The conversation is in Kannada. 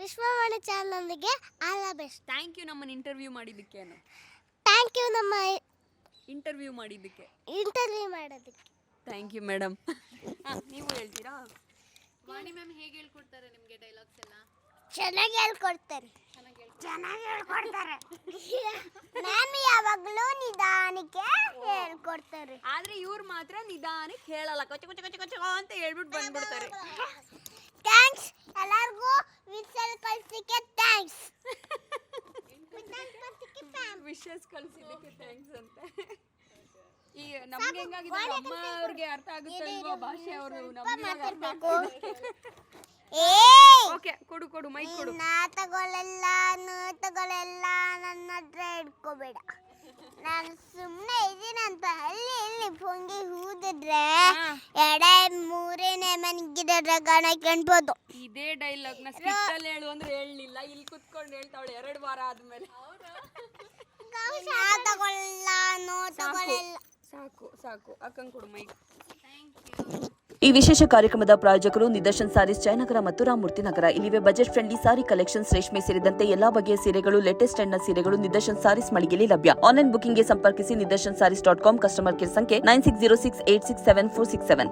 ವಿಶ್ವವಾಣಿ ಚಾನಲ್ಗೆ all the best. Thank you ನಮ್ಮನ್ನು ಇಂಟರ್ವ್ಯೂ ಮಾಡಿದ್ದಕ್ಕೇನು. ಥ್ಯಾಂಕ್ ಯು ನಮ್ಮ ಇಂಟರ್ವ್ಯೂ ಮಾಡಿದ್ದಕ್ಕೆ. Thank you madam. ನೀವು ಹೇಳ್ತೀರಾ? ವಾಣಿ ಮ್ಯಾಮ್ ಹೇಗೆ ಹೇಳ್ಕೊಡ್ತಾರೆ ನಿಮಗೆ ಡೈಲಾಗ್ಸ್ ಎಲ್ಲ? ಚೆನ್ನಾಗಿ ಹೇಳ್ಕೊಡ್ತಾರೆ. ಮ್ಯಾಮ್ ಯಾವಾಗಲೂ ನಿಧಾನಕ್ಕೆ ಹೇಳ್ಕೊಡ್ತಾರೆ. ಆದ್ರೆ ಇವ್ರು ಮಾತ್ರ ನಿಧಾನಕ್ಕೆ ಹೇಳಲ್ಲ, ಕೊಚ್ಚ ಕೊಚ್ಚ ಕೊಚ್ಚ ಕೊಚ್ಚ ಅಂತ ಹೇಳ್ಬಿಟ್ಟು ಬಂದ್ಬಿಡ್ತಾರೆ. ಥ್ಯಾಂಕ್ಸ್ ಎಲ್ಲರಿಗೂ ವಿಷಲ್ ಕಳ್ಸಿಕ್ಕೆ ಥ್ಯಾಂಕ್ಸ್. ವಿಶಸ್ ಕಳ್ಸಿದ್ದಕ್ಕೆ ಥ್ಯಾಂಕ್ಸ್ ಅಂತ. ಈಗ ನಮ್ಗೆ ಹೆಂಗಾಗಿದೆ, ಅಮ್ಮ ಅವ್ರಿಗೆ ಅರ್ಥ ಆಗುತ್ತೆ ಅಲ್ವಾ ಭಾಷೆ, ಅವರು ನಮ್ಗೆ ಓಕೆ. ಕೊಡು ಮೈಕ್ ಕೊಡು. ತಗೊಳ್ಳೆಲ್ಲ ನನ್ನ ಹತ್ರ ಇಟ್ಕೋಬೇಡ. ನಾನು ಸುಮ್ಮನೆ ಇದೀನಂತ ಅಲ್ಲಿ ಪೊಂಗಿ ಹೂದಿದ್ರೆ ಎಡೆ ಮೂರನೇ ಮನೆಗಿದ್ರೆ ಗಣ ಕಾಣ್ಬೋದು. ಇದೇ ಡೈಲಾಗ್ ನ ಸ್ಕಿಟ್ ಅಲ್ಲಿ ಹೇಳು ಅಂದ್ರೆ ಹೇಳಲಿಲ್ಲ, ಇಲ್ಲಿ ಕುತ್ಕೊಂಡು ಹೇಳ್ತಾವಳೆ 2 ವಾರ ಆದ್ಮೇಲೆ. ಸಾಕು ಅಕ್ಕಂಗ್ ಕೊಡು ಮೈಕ್. ಈ ವಿಶೇಷ ಕಾರ್ಯಕ್ರಮದ ಪ್ರಾಯೋಜಕರು ನಿದರ್ಶನ್ ಸಾರೀಸ್ ಜಯನಗರ ಮತ್ತು ರಾಮಮೂರ್ತಿ ನಗರ. ಇಲ್ಲಿವೆ ಬಜೆಟ್ ಫ್ರೆಂಡ್ಲಿ ಸಾರಿ ಕಲೆಕ್ಷನ್ಸ್, ರೇಷ್ಮೆ ಸೇರಿದಂತೆ ಎಲ್ಲಾ ಬಗೆಯ ಸೀರೆಗಳು, ಲೇಟೆಸ್ಟ್ ಟ್ರೆಂಡ್ನ ಸೀರೆಗಳು ನಿದರ್ಶನ್ ಸಾರೀಸ್ ಮಳಿಗೆಯಲ್ಲಿ ಲಭ್ಯ. ಆನ್ಲೈನ್ ಬುಕಿಂಗ್ಗೆ ಸಂಪರ್ಕಿಸಿ. ನಿದರ್ಶನ್ ಸಾರೀಸ್ .com. ಕಸ್ಟಮರ್ ಕೇರ್ ಸಂಖ್ಯೆ 9606867467.